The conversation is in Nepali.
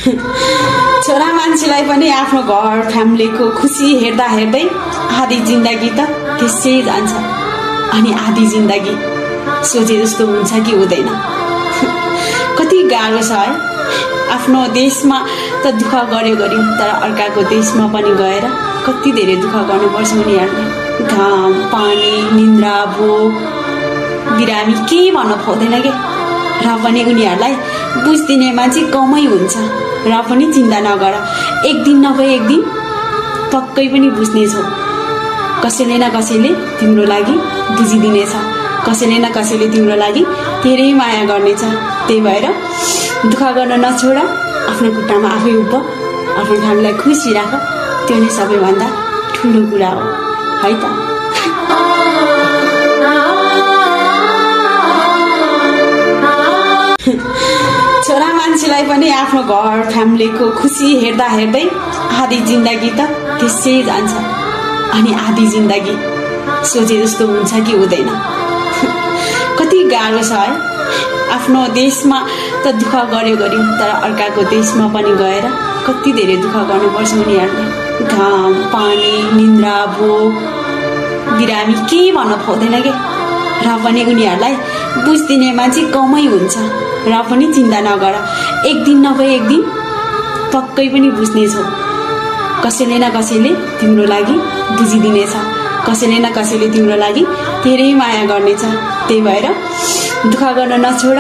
छोरा मान्छेलाई पनि आफ्नो घर फ्यामिलीको खुसी हेर्दा हेर्दै आधी जिन्दगी त त्यसै जान्छ अनि आधी जिन्दगी सोचे जस्तो हुन्छ कि हुँदैन। कति गाह्रो छ है। आफ्नो देशमा त दुःख गर्यो तर अर्काको देशमा पनि गएर कति धेरै दुःख गर्नुपर्छ उनीहरूले। घाम पानी निन्द्रा भोक बिरामी केही भन्न पाउँदैन के, र पनि उनीहरूलाई बुझिदिने मान्छे कमै हुन्छ। र पनि चिन्ता नगर, एक दिन नभए एक दिन पक्कै पनि बुझ्नेछौ। कसैले न कसैले तिम्रो लागि बुझिदिनेछ, कसैले न कसैले तिम्रो लागि धेरै माया गर्नेछ। त्यही भएर दुःख गर्न नछोड, आफ्नो खुट्टामा आफै उभ, आफ्नो फ्यामिलीलाई खुसी राख। त्यो नै सबैभन्दा ठुलो कुरा हो है त। छोरा मान्छेलाई पनि आफ्नो घर फ्यामिलीको खुसी हेर्दा हेर्दै आधी जिन्दगी त त्यसै जान्छ अनि आधी जिन्दगी सोचे जस्तो हुन्छ कि हुँदैन। कति गाह्रो छ है। आफ्नो देशमा त दुःख गर्यो तर अर्काको देशमा पनि गएर कति धेरै दुःख गर्नुपर्छ उनीहरूले। घाम पानी निन्द्रा भोक बिरामी केही भन्न पाउँदैन के, र पनि उनीहरूलाई बुझिदिने मान्छे कमै हुन्छ। र पनि चिन्ता नगर, एक दिन नभए एक दिन पक्कै पनि बुझ्नेछौ। कसैले न कसैले तिम्रो लागि बुझिदिनेछ, कसैले न कसैले तिम्रो लागि धेरै माया गर्नेछ। त्यही भएर दुःख गर्न नछोड,